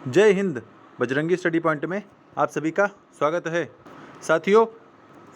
जय Hind. Bajrangi study point में आप सभी का स्वागत है। साथियों,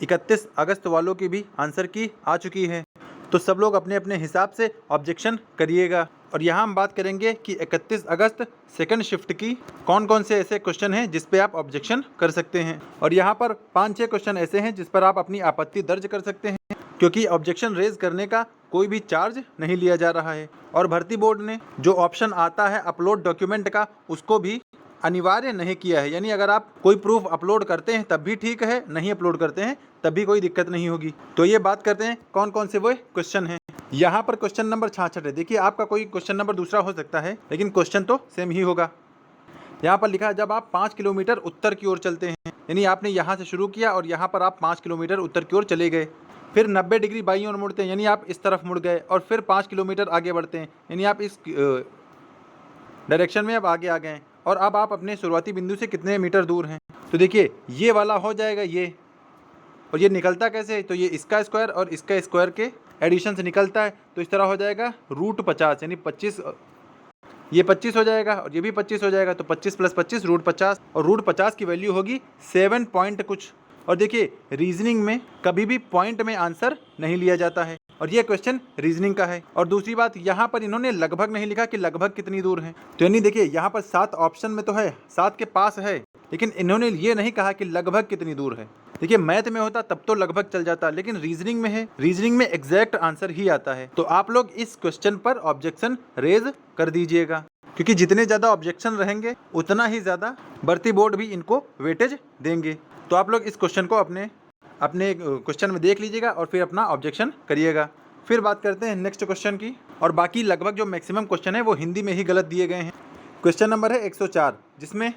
31 अगस्त वालों की भी आंसर की आ चुकी है, तो सब लोग अपने अपने हिसाब से ऑब्जेक्शन करिएगा। और यहाँ हम बात करेंगे कि 31 अगस्त सेकंड शिफ्ट की कौन कौन से ऐसे क्वेश्चन हैं जिस पे आप ऑब्जेक्शन कर सकते हैं। और यहाँ पर 5-6 क्वेश्चन ऐसे हैं जिस पर आप अपनी आपत्ति दर्ज कर सकते हैं, क्योंकि ऑब्जेक्शन रेज करने का कोई भी चार्ज नहीं लिया जा रहा है। और भर्ती बोर्ड ने जो ऑप्शन आता है अपलोड डॉक्यूमेंट का, उसको भी अनिवार्य नहीं किया है। यानी अगर आप कोई प्रूफ अपलोड करते हैं तब भी ठीक है, नहीं अपलोड करते हैं तब भी कोई दिक्कत नहीं होगी। तो ये बात करते हैं कौन कौन से वो क्वेश्चन हैं। यहाँ पर क्वेश्चन नंबर 66 है। देखिए, आपका कोई क्वेश्चन नंबर दूसरा हो सकता है, लेकिन क्वेश्चन तो सेम ही होगा। यहाँ पर लिखा है, जब आप 5 किलोमीटर उत्तर की ओर चलते हैं, यानी आपने यहाँ से शुरू किया और यहाँ पर आप 5 किलोमीटर उत्तर की ओर चले गए, फिर 90 डिग्री बाईं ओर मुड़ते हैं, यानी आप इस तरफ मुड़ गए, और फिर 5 किलोमीटर आगे बढ़ते हैं, यानी आप इस डायरेक्शन में अब आगे आ गए हैं। और अब आप अपने शुरुआती बिंदु से कितने मीटर दूर हैं। तो देखिए, ये वाला हो जाएगा ये, और ये निकलता कैसे है, तो ये इसका स्क्वायर और इसका स्क्वायर के एडिशन से निकलता है। तो इस तरह हो जाएगा √50, यानी 25, ये 25 हो जाएगा और ये भी 25 हो जाएगा। तो 25 + 25 √50, और √50 की वैल्यू होगी 7 पॉइंट कुछ। और देखिए, रीजनिंग में कभी भी पॉइंट में आंसर नहीं लिया जाता है, और ये क्वेश्चन रीजनिंग का है। और दूसरी बात, यहाँ पर इन्होंने लगभग नहीं लिखा कि लगभग कितनी दूर है। तो यानी देखिए, यहाँ पर 7 ऑप्शन में तो है, 7 के पास है, लेकिन इन्होंने ये नहीं कहा कि लगभग कितनी दूर है। देखिए, मैथ में होता तब तो लगभग चल जाता, लेकिन रीजनिंग में है, रीजनिंग में एग्जैक्ट आंसर ही आता है। तो आप लोग इस क्वेश्चन पर ऑब्जेक्शन रेज कर दीजिएगा, क्योंकि जितने ज़्यादा ऑब्जेक्शन रहेंगे उतना ही ज़्यादा भर्ती बोर्ड भी इनको वेटेज देंगे। तो आप लोग इस क्वेश्चन को अपने क्वेश्चन में देख लीजिएगा और फिर अपना ऑब्जेक्शन करिएगा। फिर बात करते हैं नेक्स्ट क्वेश्चन की। और बाकी लगभग जो मैक्सिमम क्वेश्चन है वो हिंदी में ही गलत दिए गए हैं। क्वेश्चन नंबर है 104, जिसमें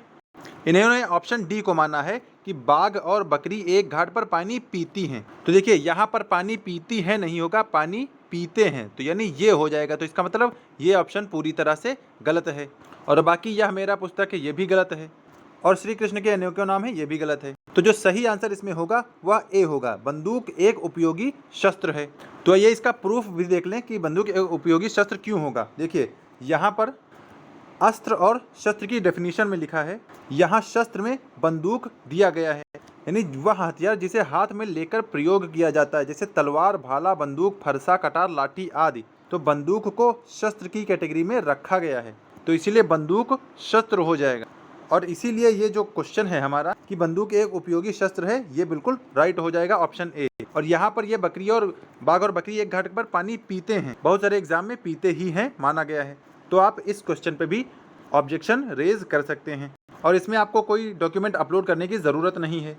इन्होंने ऑप्शन डी को माना है कि बाघ और बकरी एक घाट पर पानी पीती हैं। तो देखिए, यहाँ पर पानी पीती है नहीं होगा, पानी पीते हैं, तो यानी ये हो जाएगा। तो इसका मतलब ये ऑप्शन पूरी तरह से गलत है। और बाकी यह मेरा पुस्तक है, ये भी गलत है। और श्री कृष्ण के अनेकों नाम है, ये भी गलत है। तो जो सही आंसर इसमें होगा वह ए होगा, बंदूक एक उपयोगी शस्त्र है। तो ये इसका प्रूफ भी देख लें कि बंदूक एक उपयोगी शस्त्र क्यों होगा। देखिए, यहाँ पर अस्त्र और शस्त्र की डेफिनेशन में लिखा है, यहाँ शस्त्र में बंदूक दिया गया है, यानी वह हथियार जिसे हाथ में लेकर प्रयोग किया जाता है, जैसे तलवार, भाला, बंदूक, फरसा, कटार, लाठी आदि। तो बंदूक को शस्त्र की कैटेगरी में रखा गया है, तो इसीलिए बंदूक शस्त्र हो जाएगा। और इसीलिए ये जो क्वेश्चन है हमारा कि बंदूक एक उपयोगी शस्त्र है, ये बिल्कुल राइट हो जाएगा, ऑप्शन ए। और यहाँ पर ये बकरी और बाघ और बकरी एक घाट पर पानी पीते हैं, बहुत सारे एग्जाम में पीते ही हैं माना गया है। तो आप इस क्वेश्चन पे भी ऑब्जेक्शन रेज कर सकते हैं, और इसमें आपको कोई डॉक्यूमेंट अपलोड करने की ज़रूरत नहीं है।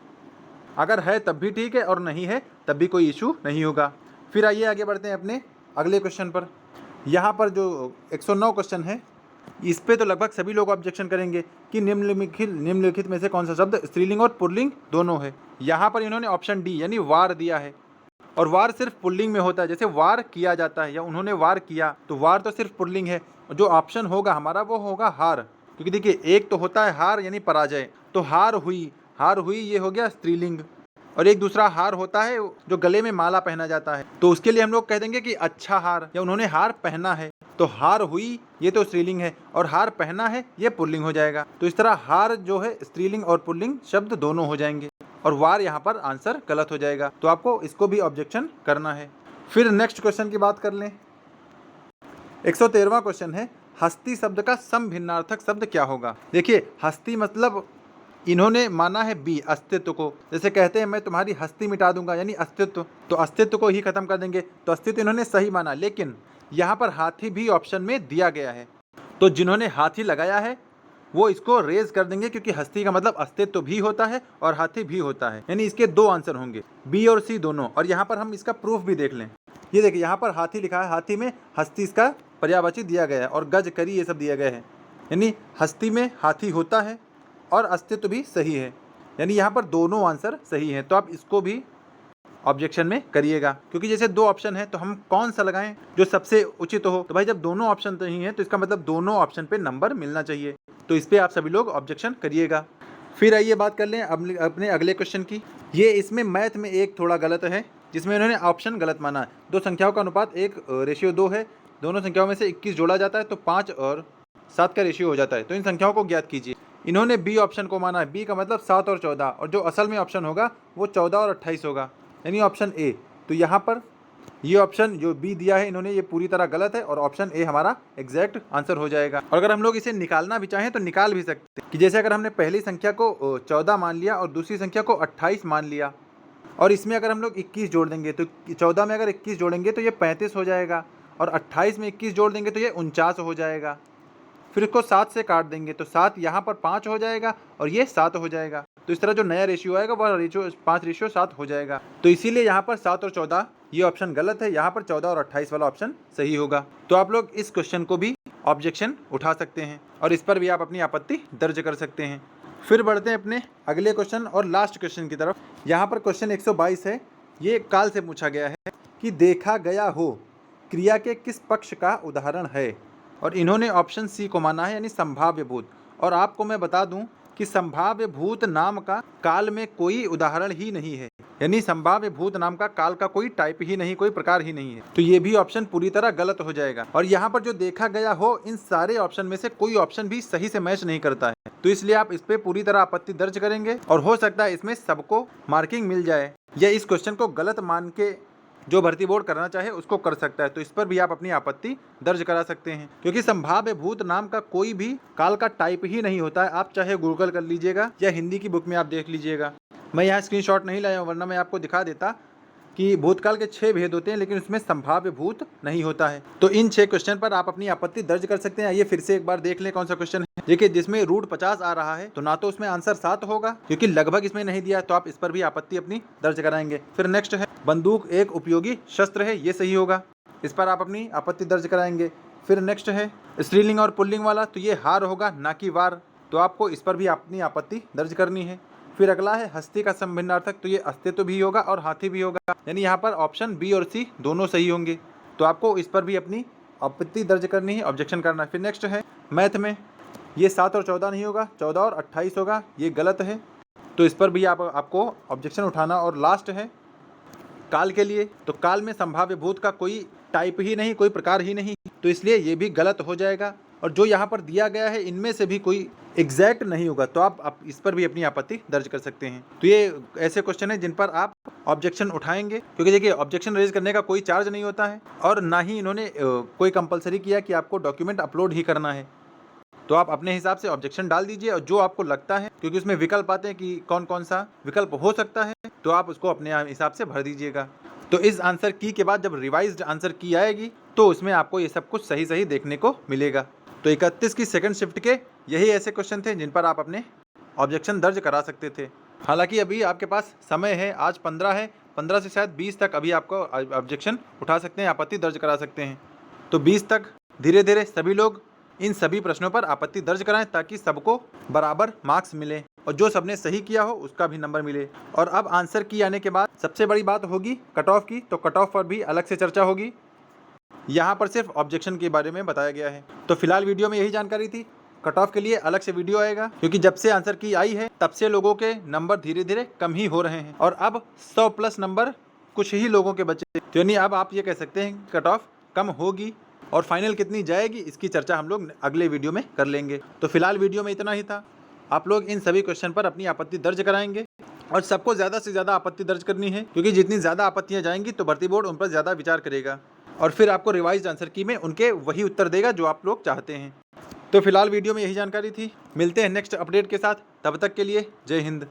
अगर है तब भी ठीक है, और नहीं है तब भी कोई इशू नहीं होगा। फिर आइए आगे बढ़ते हैं अपने अगले क्वेश्चन पर। यहाँ पर जो 109 क्वेश्चन है, इस पे तो लगभग सभी लोग ऑब्जेक्शन करेंगे कि निम्नलिखित में से कौन सा शब्द स्त्रीलिंग और पुल्लिंग दोनों है। यहाँ पर इन्होंने ऑप्शन डी यानी वार दिया है, और वार सिर्फ पुल्लिंग में होता है, जैसे वार किया जाता है या उन्होंने वार किया, तो वार तो सिर्फ पुल्लिंग है। जो ऑप्शन होगा हमारा वो होगा हार, क्योंकि देखिए, एक तो होता है हार यानी पराजय, तो हार हुई ये हो गया स्त्रीलिंग। और एक दूसरा हार होता है जो गले में माला पहना जाता है, तो उसके लिए हम लोग कह देंगे कि अच्छा हार, या उन्होंने हार पहना है। तो हार हुई ये तो स्त्रीलिंग है, और हार पहना है ये पुल्लिंग हो जाएगा। तो इस तरह हार जो है स्त्रीलिंग और पुल्लिंग शब्द दोनों हो जाएंगे, और वार यहाँ पर आंसर गलत हो जाएगा। तो आपको इसको भी ऑब्जेक्शन करना है। फिर नेक्स्ट क्वेश्चन की बात कर लें। 113वां क्वेश्चन है, हस्ती शब्द का समभिन्नार्थक शब्द क्या होगा। देखिए, हस्ती मतलब इन्होंने माना है बी, अस्तित्व को। जैसे कहते हैं मैं तुम्हारी हस्ती मिटा दूंगा, यानी अस्तित्व, तो अस्तित्व को ही खत्म कर देंगे, तो अस्तित्व इन्होंने सही माना। लेकिन यहाँ पर हाथी भी ऑप्शन में दिया गया है, तो जिन्होंने हाथी लगाया है वो इसको रेज कर देंगे, क्योंकि हस्ती का मतलब अस्तित्व भी होता है और हाथी भी होता है, यानी इसके 2 आंसर होंगे, बी और सी दोनों। और यहाँ पर हम इसका प्रूफ भी देख लें। ये देखिए, यहाँ पर हाथी लिखा है, हाथी में हस्ती इसका पर्यायवाची दिया गया है, और गज, करी ये सब दिया गया है, यानी हस्ती में हाथी होता है और अस्तित्व भी सही है, यानी यहाँ पर दोनों आंसर सही हैं। तो आप इसको भी ऑब्जेक्शन में करिएगा, क्योंकि जैसे 2 ऑप्शन है तो हम कौन सा लगाएं जो सबसे उचित हो। तो भाई, जब दोनों ऑप्शन सही हैं तो इसका मतलब दोनों ऑप्शन पे नंबर मिलना चाहिए। तो इस पे आप सभी लोग ऑब्जेक्शन करिएगा। फिर आइए बात कर लें अपने अगले क्वेश्चन की। ये इसमें मैथ में एक थोड़ा गलत है, जिसमें इन्होंने ऑप्शन गलत माना है। 2 संख्याओं का अनुपात 1:2 है, दोनों संख्याओं में से 21 जोड़ा जाता है तो 5 और 7 का रेशियो हो जाता है। तो इन संख्याओं को ज्ञात कीजिए। इन्होंने बी ऑप्शन को माना है। बी का मतलब 7 और 14, और जो असल में ऑप्शन होगा वो 14 और 28 होगा, यानी ऑप्शन ए। तो यहाँ पर ये ऑप्शन जो बी दिया है इन्होंने, ये पूरी तरह गलत है और ऑप्शन ए हमारा एग्जैक्ट आंसर हो जाएगा। और अगर हम लोग इसे निकालना भी चाहें तो निकाल भी सकते हैं कि जैसे अगर हमने पहली संख्या को 14 मान लिया और दूसरी संख्या को 28 मान लिया, और इसमें अगर हम लोग 21 जोड़ देंगे तो 14 में अगर 21 जोड़ेंगे तो ये 35 हो जाएगा, और 28 में 21 जोड़ देंगे तो ये 49 हो जाएगा। फिर इसको 7 से काट देंगे तो 7 यहाँ पर 5 हो जाएगा और ये 7 हो जाएगा। तो इस तरह जो नया रेशियो आएगा वह रेशियो 5:7 हो जाएगा। तो इसीलिए यहाँ पर 7 और 14 ये ऑप्शन गलत है, यहाँ पर 14 और 28 वाला ऑप्शन सही होगा। तो आप लोग इस क्वेश्चन को भी ऑब्जेक्शन उठा सकते हैं और इस पर भी आप अपनी आपत्ति दर्ज कर सकते हैं। फिर बढ़ते हैं अपने अगले क्वेश्चन और लास्ट क्वेश्चन की तरफ। यहाँ पर क्वेश्चन 122 है। ये काल से पूछा गया है कि देखा गया हो क्रिया के किस पक्ष का उदाहरण है, और इन्होंने ऑप्शन सी को माना है, यानी संभाव्य भूत। और आपको मैं बता दूं कि संभाव्य भूत नाम का काल में कोई उदाहरण ही नहीं है, यानी संभाव्य भूत नाम का काल का कोई टाइप ही नहीं, कोई प्रकार ही नहीं है। तो ये भी ऑप्शन पूरी तरह गलत हो जाएगा। और यहाँ पर जो देखा गया हो, इन सारे ऑप्शन में से कोई ऑप्शन भी सही से मैच नहीं करता है, तो इसलिए आप इस पे पूरी तरह आपत्ति दर्ज करेंगे और हो सकता है इसमें सबको मार्किंग मिल जाए, या इस क्वेश्चन को गलत मान के जो भर्ती बोर्ड करना चाहे उसको कर सकता है। तो इस पर भी आप अपनी आपत्ति दर्ज करा सकते हैं, क्योंकि संभाव्य भूत नाम का कोई भी काल का टाइप ही नहीं होता है। आप चाहे गूगल कर लीजिएगा या हिंदी की बुक में आप देख लीजिएगा। मैं यहाँ स्क्रीनशॉट नहीं लाया हूँ, वरना मैं आपको दिखा देता कि भूतकाल के 6 भेद होते हैं, लेकिन उसमें संभाव्य भूत नहीं होता है। तो इन 6 क्वेश्चन पर आप अपनी आपत्ति दर्ज कर सकते हैं। आइए फिर से एक बार देख लें कौन सा क्वेश्चन है। देखिए, जिसमें √50 आ रहा है तो ना तो उसमें आंसर 7 होगा, क्योंकि लगभग इसमें नहीं दिया, तो आप इस पर भी आपत्ति अपनी दर्ज कराएंगे। फिर नेक्स्ट है बंदूक एक उपयोगी शस्त्र है, ये सही होगा, इस पर आप अपनी आपत्ति दर्ज कराएंगे। फिर नेक्स्ट है स्त्रीलिंग और पुल्लिंग वाला, तो ये हार होगा ना कि वार, तो आपको इस पर भी अपनी आपत्ति दर्ज करनी है। फिर अगला है हस्ती का संभिन्नार्थक, तो ये अस्तित्व भी होगा और हाथी भी होगा, यानी यहाँ पर ऑप्शन बी और सी दोनों सही होंगे, तो आपको इस पर भी अपनी आपत्ति दर्ज करनी है, ऑब्जेक्शन करना है। फिर नेक्स्ट है मैथ में, ये 7 और 14 नहीं होगा, 14 और 28 होगा, ये गलत है, तो इस पर भी आपको ऑब्जेक्शन उठाना। और लास्ट है काल के लिए, तो काल में संभाव्य भूत का कोई टाइप ही नहीं, कोई प्रकार ही नहीं, तो इसलिए ये भी गलत हो जाएगा। और जो यहाँ पर दिया गया है इनमें से भी कोई एग्जैक्ट नहीं होगा, तो आप इस पर भी अपनी आपत्ति दर्ज कर सकते हैं। तो ये ऐसे क्वेश्चन है जिन पर आप ऑब्जेक्शन उठाएंगे, क्योंकि देखिए ऑब्जेक्शन रेज करने का कोई चार्ज नहीं होता है, और ना ही इन्होंने कोई कंपलसरी किया कि आपको डॉक्यूमेंट अपलोड ही करना है। तो आप अपने हिसाब से ऑब्जेक्शन डाल दीजिए, और जो आपको लगता है, क्योंकि उसमें विकल्प आते हैं कि कौन कौन सा विकल्प हो सकता है, तो आप उसको अपने हिसाब से भर दीजिएगा। तो इस आंसर की के बाद जब रिवाइज्ड आंसर की आएगी तो उसमें आपको ये सब कुछ सही सही देखने को मिलेगा। तो 31 की सेकंड शिफ्ट के यही ऐसे क्वेश्चन थे जिन पर आप अपने ऑब्जेक्शन दर्ज करा सकते थे। हालांकि अभी आपके पास समय है, आज 15 है, 15 से शायद 20 तक अभी आपको ऑब्जेक्शन उठा सकते हैं, आपत्ति दर्ज करा सकते हैं। तो 20 तक धीरे धीरे सभी लोग इन सभी प्रश्नों पर आपत्ति दर्ज कराएं, ताकि सबको बराबर मार्क्स मिले और जो सबने सही किया हो उसका भी नंबर मिले। और अब आंसर की आने के बाद सबसे बड़ी बात होगी कट ऑफ की, तो कट ऑफ पर भी अलग से चर्चा होगी। यहाँ पर सिर्फ ऑब्जेक्शन के बारे में बताया गया है। तो फिलहाल वीडियो में यही जानकारी थी। कट ऑफ के लिए अलग से वीडियो आएगा, क्योंकि जब से आंसर की आई है तब से लोगों के नंबर धीरे धीरे कम ही हो रहे हैं, और अब 100+ नंबर कुछ ही लोगों के बचे। तो यानी अब आप ये कह सकते हैं कट ऑफ कम होगी, और फाइनल कितनी जाएगी इसकी चर्चा हम लोग अगले वीडियो में कर लेंगे। तो फिलहाल वीडियो में इतना ही था। आप लोग इन सभी क्वेश्चन पर अपनी आपत्ति दर्ज कराएंगे, और सबको ज़्यादा से ज़्यादा आपत्ति दर्ज करनी है, क्योंकि जितनी ज़्यादा आपत्तियाँ जाएंगी तो भर्ती बोर्ड उन पर ज़्यादा विचार करेगा, और फिर आपको रिवाइज्ड आंसर की में उनके वही उत्तर देगा जो आप लोग चाहते हैं। तो फिलहाल वीडियो में यही जानकारी थी। मिलते हैं नेक्स्ट अपडेट के साथ, तब तक के लिए जय हिंद।